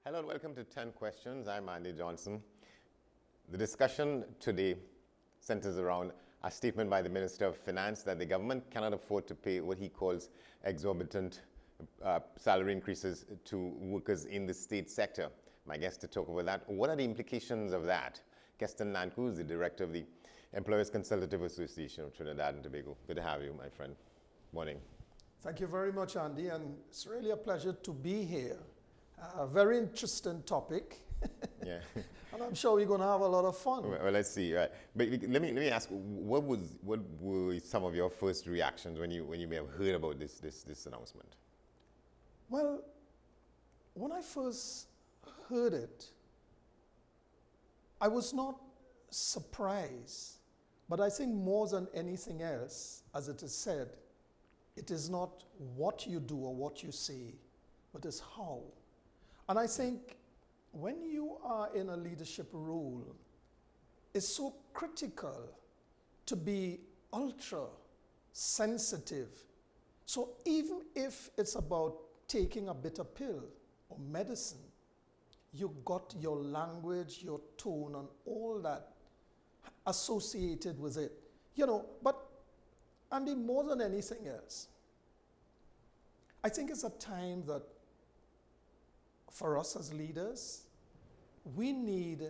Hello and welcome to 10 Questions. I'm Andy Johnson. The discussion today centers around a statement by the Minister of Finance that the government cannot afford to pay what he calls exorbitant salary increases to workers in the state sector. My guest to talk about that, what are the implications of that? Keston Nanku is the director of the Employers Consultative Association of Trinidad and Tobago. Good to have you, my friend. Morning. Thank you very much, Andy, and it's really a pleasure to be here. A very interesting topic. Yeah. And I'm sure we're going to have a lot of fun. Well, let's see. Right. But let me ask, what were some of your first reactions when you may have heard about this announcement? Well, when I first heard it, I was not surprised, but I think more than anything else, as it is said, it is not what you do or what you say, but it's how. And I think when you are in a leadership role, it's so critical to be ultra sensitive. So even if it's about taking a bitter pill or medicine, you got your language, your tone, and all that associated with it. But Andy, more than anything else, I think it's a time that for us as leaders, we need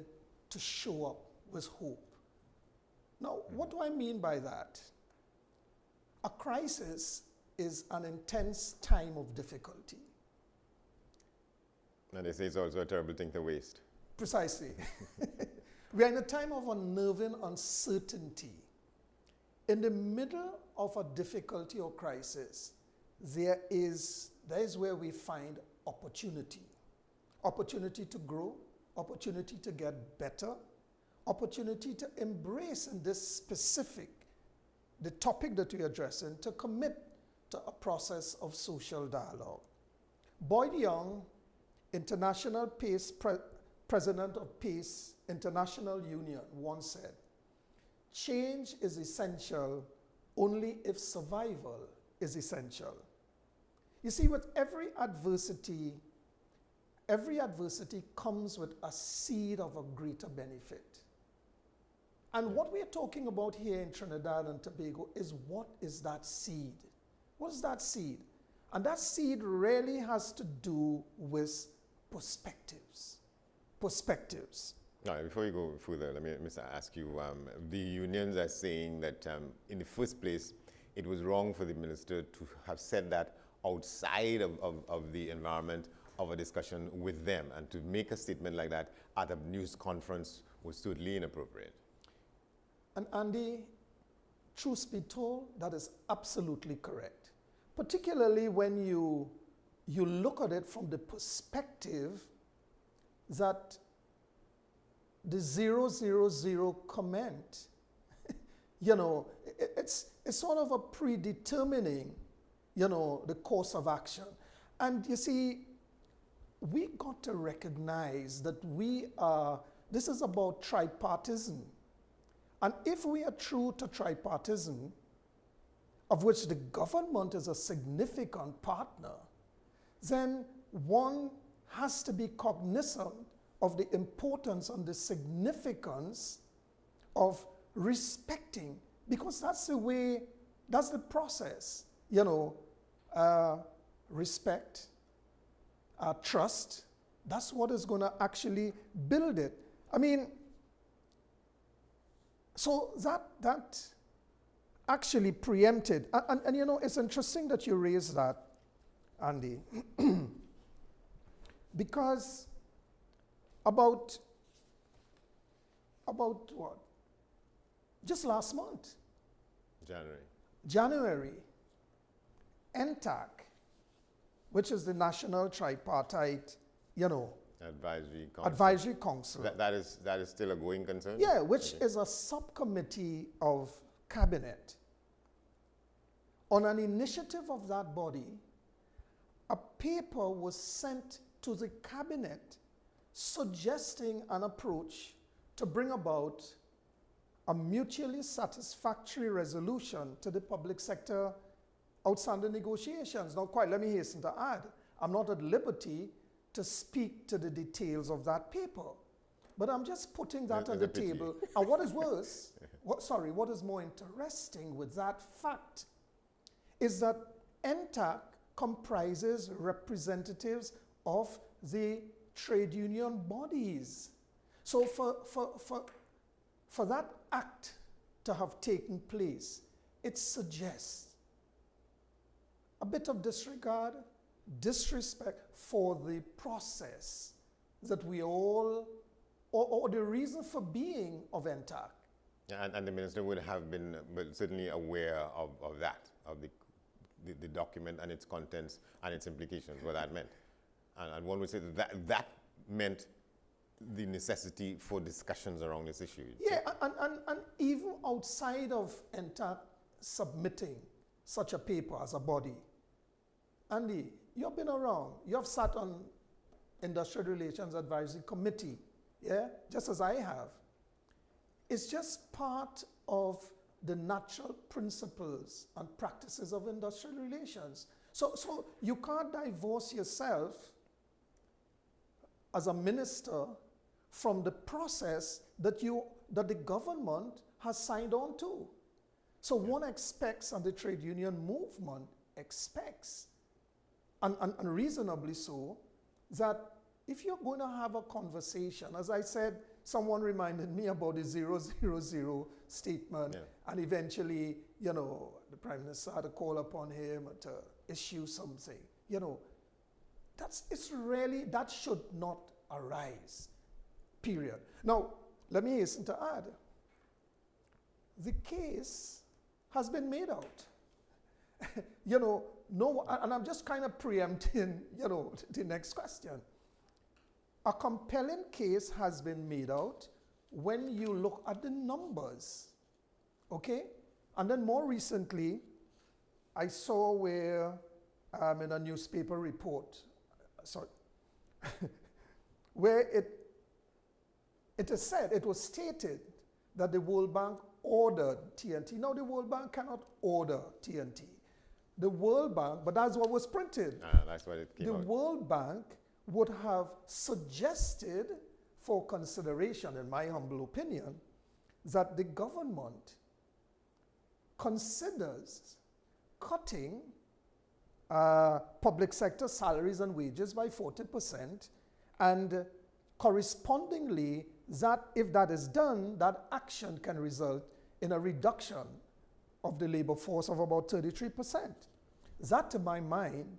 to show up with hope. Now, what do I mean by that? A crisis is an intense time of difficulty. And they say it's also a terrible thing to waste. Precisely. We are in a time of unnerving uncertainty. In the middle of a difficulty or crisis, there is where we find opportunity. Opportunity to grow, opportunity to get better, opportunity to embrace in this specific, the topic that we're addressing, to commit to a process of social dialogue. Boyd Young, International PACE, President of PACE International Union, once said, "Change is essential only if survival is essential." You see, with every adversity comes with a seed of a greater benefit. And what we are talking about here in Trinidad and Tobago is, what is that seed? What is that seed? And that seed really has to do with perspectives. Perspectives. Now, before you go further, let me ask you, the unions are saying that in the first place, it was wrong for the minister to have said that outside of the environment of a discussion with them, and to make a statement like that at a news conference was totally inappropriate. And Andy, truth be told, that is absolutely correct. Particularly when you look at it from the perspective that the 000 comment, it's sort of a predetermining, the course of action. And you see, we got to recognize that this is about tripartism. And if we are true to tripartism, of which the government is a significant partner, then one has to be cognizant of the importance and the significance of respecting, because that's the process, respect, trust. That's what is going to actually build it. I mean, so that actually preempted. And it's interesting that you raised that, Andy, because about what? Just last month. January. NTAC, which is the National Tripartite, Advisory Council. That is still a going concern? Yeah, which is a subcommittee of cabinet. On an initiative of that body, a paper was sent to the cabinet suggesting an approach to bring about a mutually satisfactory resolution to the public sector outstanding negotiations. Now, let me hasten to add, I'm not at liberty to speak to the details of that paper. But I'm just putting that on It's the a pity. table. And what is worse, what is more interesting with that fact is that NTAC comprises representatives of the trade union bodies. So for that act to have taken place, it suggests a bit of disregard, disrespect for the process that we all, or the reason for being of NTAC. And the minister would have been certainly aware of that, of the document and its contents and its implications, what that meant. And one would say that meant the necessity for discussions around this issue. Yeah, and even outside of NTAC submitting such a paper as a body, Andy, you've been around. You have sat on Industrial Relations Advisory Committee, yeah, just as I have. It's just part of the natural principles and practices of industrial relations. So you can't divorce yourself as a minister from the process that the government has signed on to. So one expects, and the trade union movement expects, and reasonably so, that if you're going to have a conversation, as I said, someone reminded me about the 000 statement, and eventually, the Prime Minister had to call upon him to issue something. That should not arise, period. Now, let me hasten to add, the case has been made out. No, and I'm just kind of preempting, the next question. A compelling case has been made out when you look at the numbers, okay? And then more recently, I saw where in a newspaper report, where it is said, it was stated that the World Bank ordered TNT. Now the World Bank cannot order TNT. The World Bank, but that's what was printed. That's what it came The out. World Bank would have suggested for consideration, in my humble opinion, that the government considers cutting public sector salaries and wages by 40%, and correspondingly, that if that is done, that action can result in a reduction of the labor force of about 33%. That, to my mind,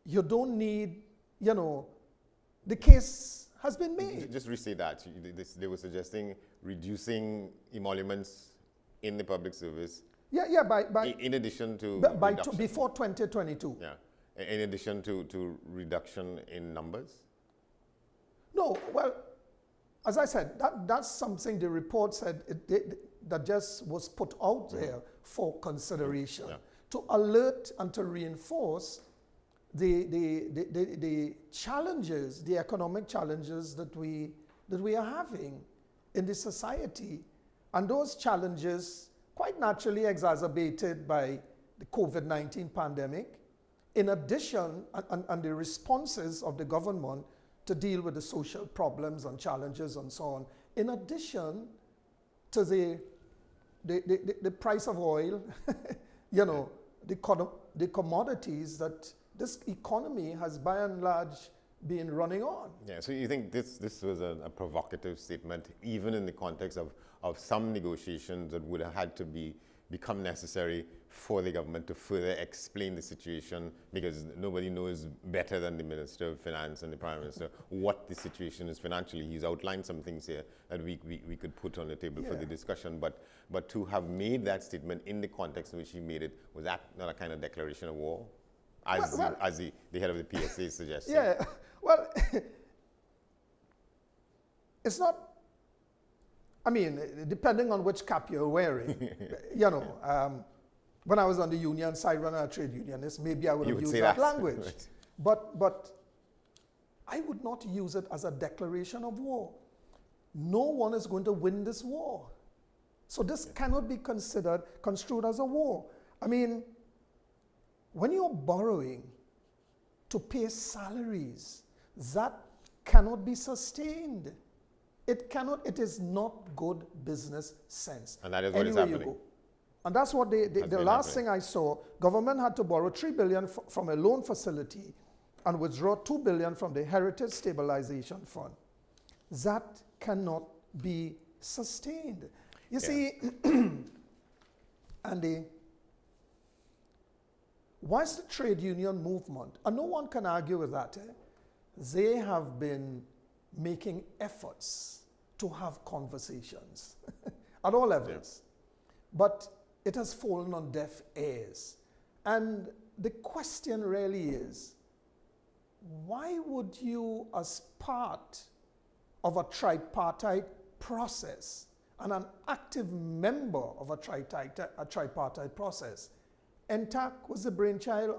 you don't need, the case has been made. Just restate that. They were suggesting reducing emoluments in the public service. In addition to before 2022. Yeah, in addition to reduction in numbers. No, well, as I said, that's something the report said that just was put out there for consideration to alert and to reinforce the challenges, the economic challenges that we are having in the society, and those challenges quite naturally exacerbated by the COVID-19 pandemic, in addition, and the responses of the government to deal with the social problems and challenges and so on, in addition to the price of oil, the commodities that this economy has by and large been running on. Yeah, so you think this was a provocative statement, even in the context of some negotiations that would have had to become necessary for the government to further explain the situation, because nobody knows better than the Minister of Finance and the Prime Minister what the situation is financially. He's outlined some things here that we could put on the table for the discussion, but to have made that statement in the context in which he made it, was that not a kind of declaration of war? As the head of the PSA suggested. Yeah, well, it's not, I mean, depending on which cap you're wearing, when I was on the union side, when I was a trade unionist, maybe I would have used that language. Right. But I would not use it as a declaration of war. No one is going to win this war. So this cannot be construed as a war. I mean, when you're borrowing to pay salaries. That cannot be sustained. It cannot, it is not good business sense. And that is what is Anywhere you happening. go. And that's what the been last happening. thing I saw, government had to borrow $3 billion from a loan facility and withdraw $2 billion from the Heritage Stabilization Fund. That cannot be sustained. You see, Andy, once the trade union movement, and no one can argue with that, they have been making efforts to have conversations at all levels. But it has fallen on deaf ears. And the question really is, why would you, as part of a tripartite process and an active member of a tripartite process, NTAC was the brainchild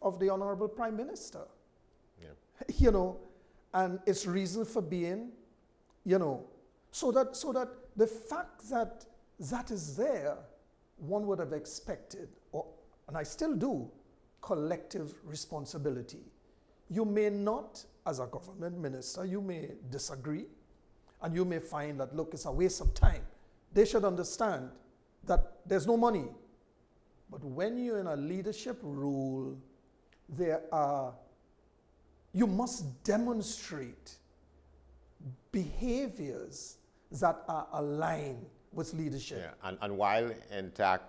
of the Honorable Prime Minister. Yeah. You know, and its reason for being, you know, so that the fact that that is there, one would have expected, and I still do, collective responsibility. You may not, as a government minister, you may disagree, and you may find that, look, it's a waste of time. They should understand that there's no money. But when you're in a leadership role, you must demonstrate behaviors that are aligned with leadership. Yeah, and while NTAC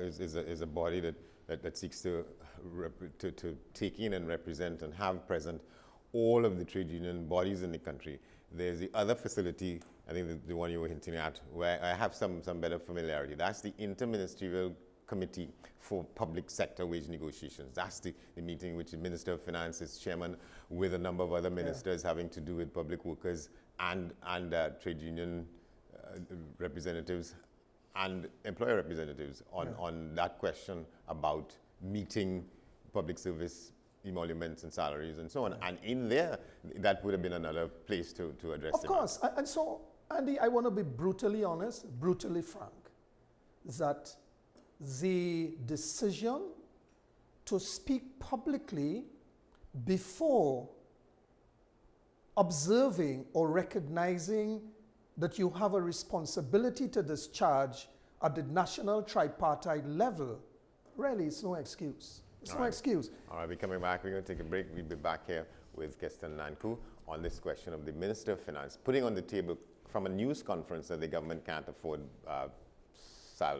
is a body that seeks to take in and represent and have present all of the trade union bodies in the country, there's the other facility, I think the one you were hinting at, where I have some better familiarity. That's the Interministerial Committee for Public Sector Wage Negotiations. That's the meeting which the Minister of Finance is chairman, with a number of other ministers having to do with public workers and trade union representatives and employer representatives on that question about meeting public service emoluments and salaries and so on. And in there, that would have been another place to address Of course. And so, Andy, I want to be brutally honest, brutally frank, that the decision to speak publicly before observing or recognizing that you have a responsibility to discharge at the national tripartite level, really, it's no excuse. It's no excuse. All right, we're coming back. We're going to take a break. We'll be back here with Keston Nanku on this question of the Minister of Finance putting on the table from a news conference that the government can't afford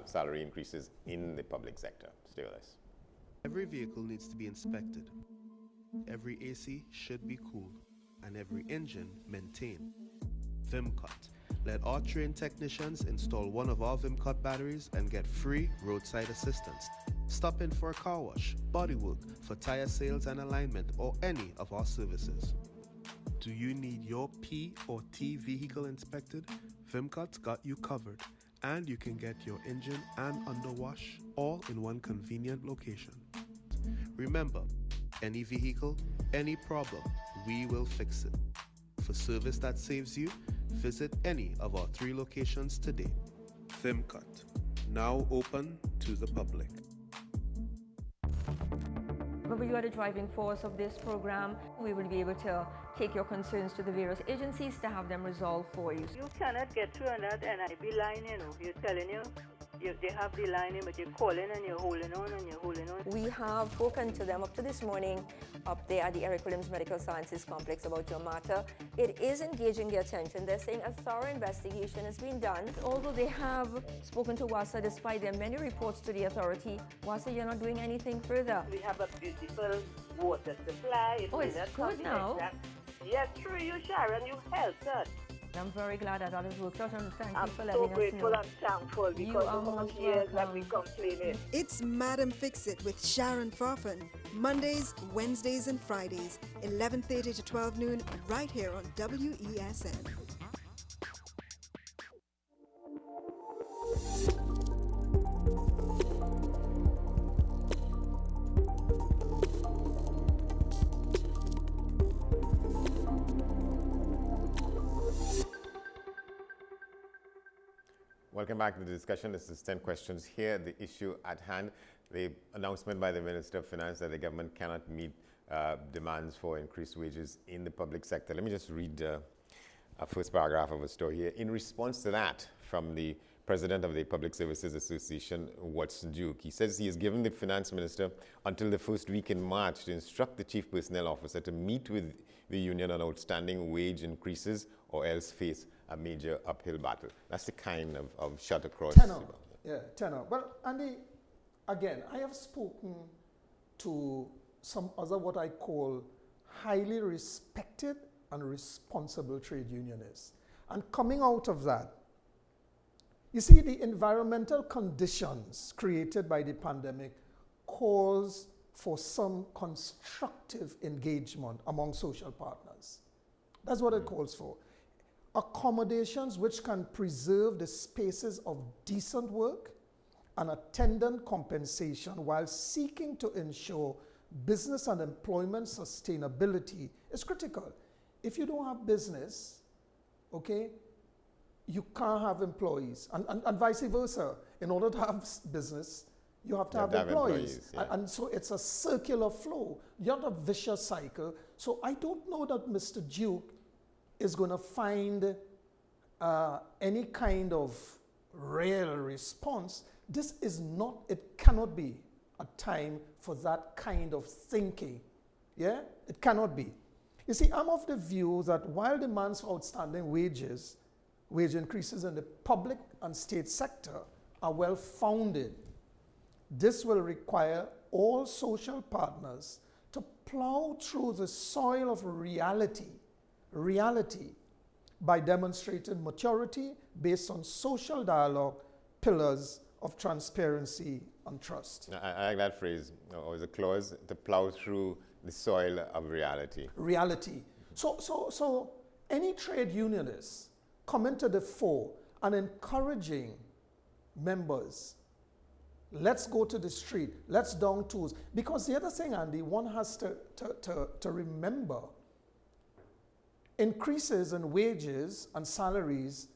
salary increases in the public sector. Stay with us. Every vehicle needs to be inspected. Every AC should be cooled, and every engine maintained. Vimcut. Let our trained technicians install one of our Vimcut batteries and get free roadside assistance. Stop in for a car wash, body work, for tire sales and alignment, or any of our services. Do you need your P or T vehicle inspected? Vimcut's got you covered, and you can get your engine and underwash all in one convenient location. Remember, any vehicle, any problem, we will fix it. For service that saves you, visit any of our 3 locations today. Vimcut, now open to the public. Remember, you are the driving force of this program. We will be able to take your concerns to the various agencies to have them resolved for you. You cannot get through on that NIB line, you know. You're telling you, they have the line, but you're calling and you're holding on and you're holding on. We have spoken to them up to this morning up there at the Eric Williams Medical Sciences Complex about your matter. It is engaging their attention. They're saying a thorough investigation has been done. Although they have spoken to WASA, despite their many reports to the authority, WASA, you're not doing anything further. We have a beautiful water supply. It's good now. Yes, through you, Sharon, you helped us. I'm very glad that has worked out, and thank I'm you for so letting grateful us know. and thankful You because are of all most the years that welcome. we complaining. It's Madam Fix It with Sharon Farfan. Mondays, Wednesdays, and Fridays, 11:30 to 12 noon, right here on WESN. Welcome back to the discussion. This is 10 questions here. The issue at hand, the announcement by the Minister of Finance that the government cannot meet demands for increased wages in the public sector. Let me just read a first paragraph of a story here. In response to that, from the president of the Public Services Association, WESN Duke, he says he has given the finance minister until the first week in March to instruct the chief personnel officer to meet with the union on outstanding wage increases or else face a major uphill battle. That's the kind of shut across. Tenor. Well, Andy, again, I have spoken to some other what I call highly respected and responsible trade unionists. And coming out of that, you see, the environmental conditions created by the pandemic calls for some constructive engagement among social partners. That's what it calls for. Accommodations which can preserve the spaces of decent work and attendant compensation while seeking to ensure business and employment sustainability is critical. If you don't have business, okay, you can't have employees, and vice versa. In order to have business, you have to have employees. Yeah. And so it's a circular flow, not a vicious cycle. So I don't know that Mr. Duke is going to find any kind of real response. This is not, it cannot be a time for that kind of thinking. Yeah, it cannot be. You see, I'm of the view that while demands for outstanding wage increases in the public and state sector are well founded, this will require all social partners to plow through the soil of reality by demonstrating maturity based on social dialogue, pillars of transparency and trust. I like that phrase, or the clause, to plow through the soil of reality. Reality. So any trade unionists coming to the fore and encouraging members, let's go to the street, let's down tools. Because the other thing, Andy, one has to remember, increases in wages and salaries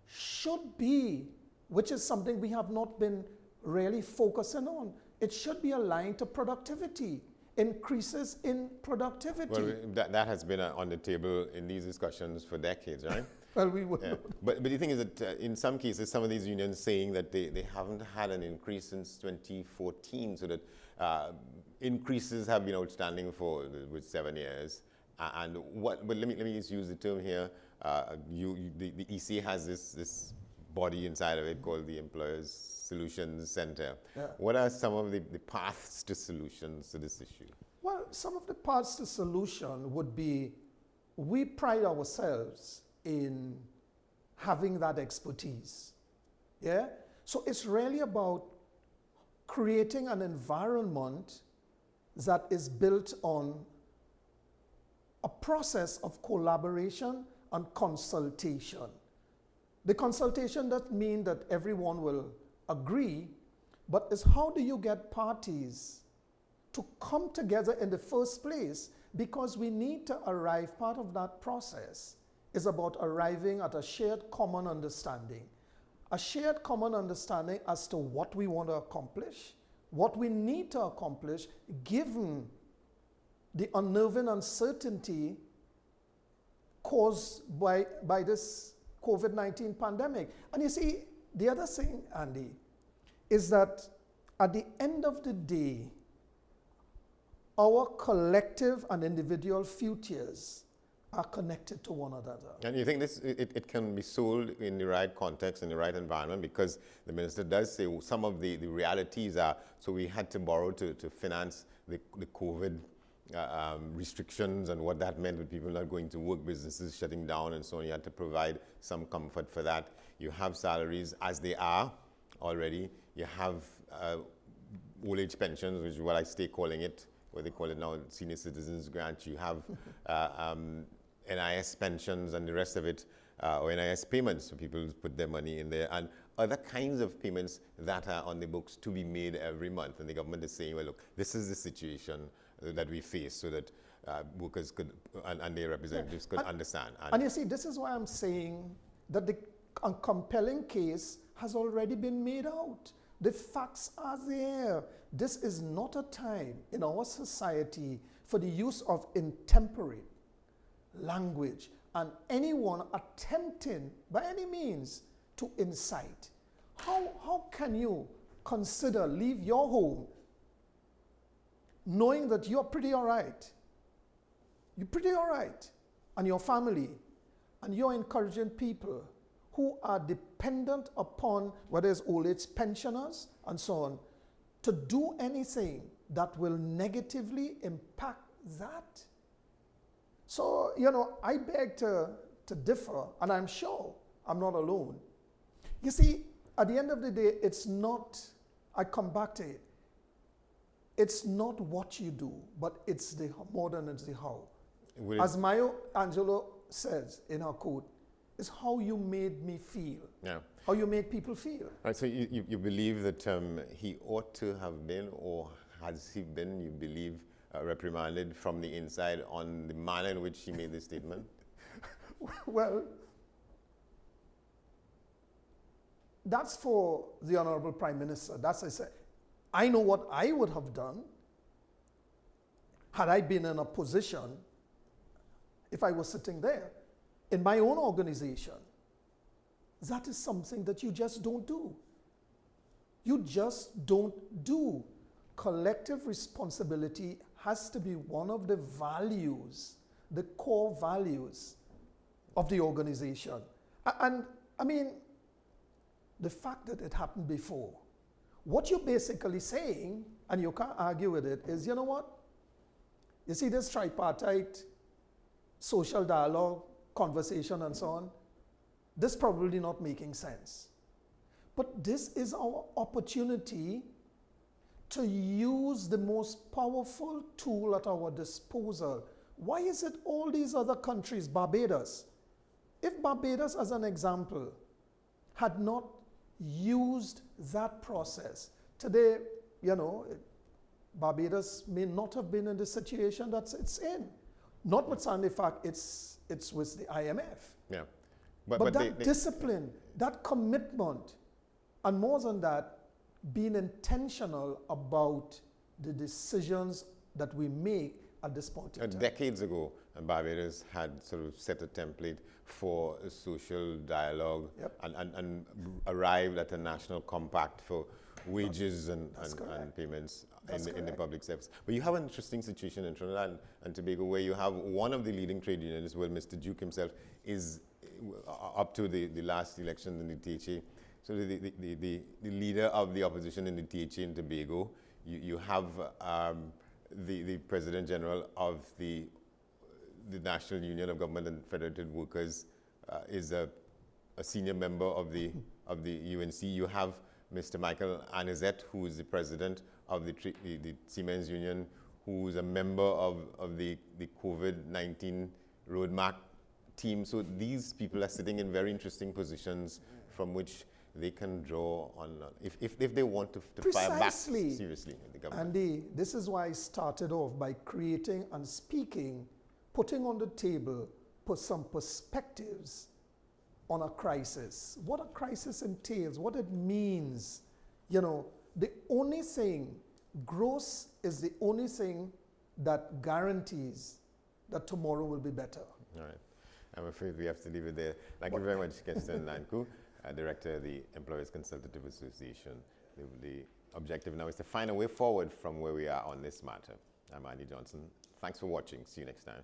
should be, which is something we have not been really focusing on, it should be aligned to productivity. Increases in productivity. Well, that has been on the table in these discussions for decades, right? Well, we will. Yeah. But the thing is that in some cases, some of these unions saying that they haven't had an increase since 2014, so that increases have been outstanding with 7 years. And but let me just use the term here. The ECA has this body inside of it called the Employers Solutions Center. Yeah. What are some of the paths to solutions to this issue? Well, some of the paths to solution would be, we pride ourselves in having that expertise. Yeah? So it's really about creating an environment that is built on a process of collaboration and consultation. The consultation doesn't mean that everyone will agree, but it's how do you get parties to come together in the first place, because we need to arrive, part of that process is about arriving at a shared common understanding. A shared common understanding as to what we want to accomplish, what we need to accomplish, given the unnerving uncertainty caused by this COVID-19 pandemic. And you see, the other thing, Andy, is that at the end of the day, our collective and individual futures are connected to one another. And you think it can be sold in the right context, in the right environment? Because the minister does say some of the realities are, so we had to borrow to finance the COVID restrictions and what that meant with people not going to work, businesses shutting down and so on. You had to provide some comfort for that. You have salaries as they are already. You have old age pensions, which is what I stay calling it, what they call it now, senior citizens grant. You have NIS pensions and the rest of it, or NIS payments, so people put their money in there, and other kinds of payments that are on the books to be made every month. And the government is saying, well, look, this is the situation that we face, so that workers could, and their representatives could understand. And you see, this is why I'm saying that a compelling case has already been made out. The facts are there. This is not a time in our society for the use of intemperate language and anyone attempting by any means to incite. How can you consider leave your home knowing that you're pretty all right? You're pretty all right, and your family, and you're encouraging people who are dependent upon whether it's old age pensioners and so on, to do anything that will negatively impact that. So, you know, I beg to differ, and I'm sure I'm not alone. You see, at the end of the day, it's not, I come back to it, it's not what you do, but it's the more than it's the how. As Maya Angelou says in her quote, it's how you made me feel. Yeah. How you make people feel. Right, so you believe that he ought to have been, or has he been, you believe, reprimanded from the inside on the manner in which he made this statement? Well, that's for the Honorable Prime Minister. That's, I said, I know what I would have done had I been in a position, if I was sitting there, in my own organization. That is something that you just don't do. You just don't do. Collective responsibility has to be one of the values, the core values of the organization. And I mean, the fact that it happened before, what you're basically saying, and you can't argue with it, is, you know what? You see this tripartite social dialogue, conversation and so on, this probably not making sense. But this is our opportunity to use the most powerful tool at our disposal. Why is it all these other countries, Barbados? If Barbados, as an example, had not used that process, today, you know, Barbados may not have been in the situation that it's in. Notwithstanding the fact it's with the IMF. Yeah. But that discipline, that commitment, and more than that, being intentional about the decisions that we make at this point in time. Decades ago, Barbados had sort of set a template for a social dialogue. Yep. and arrived at a national compact for wages and payments in the public sector. But you have an interesting situation in Trinidad and Tobago where you have one of the leading trade unions, where Mr. Duke himself is up to the last election in the THA. So the leader of the opposition in the THA in Tobago, you have the President General of the National Union of Government and Federated Workers is a senior member of the UNC. You have Mr. Michael Anizet, who is the president of the Siemens Union, who is a member of the COVID-19 roadmap team. So these people are sitting in very interesting positions from which they can draw on if they want to fire back seriously at the government. Andy, this is why I started off by creating and speaking, putting on the table, put some perspectives on a crisis. What a crisis entails, what it means. You know, the only thing, growth is the only thing that guarantees that tomorrow will be better. All right. I'm afraid we have to leave it there. Thank you very much, Keston Nanku, Director of the Employers Consultative Association. The objective now is to find a way forward from where we are on this matter. I'm Andy Johnson. Thanks for watching. See you next time.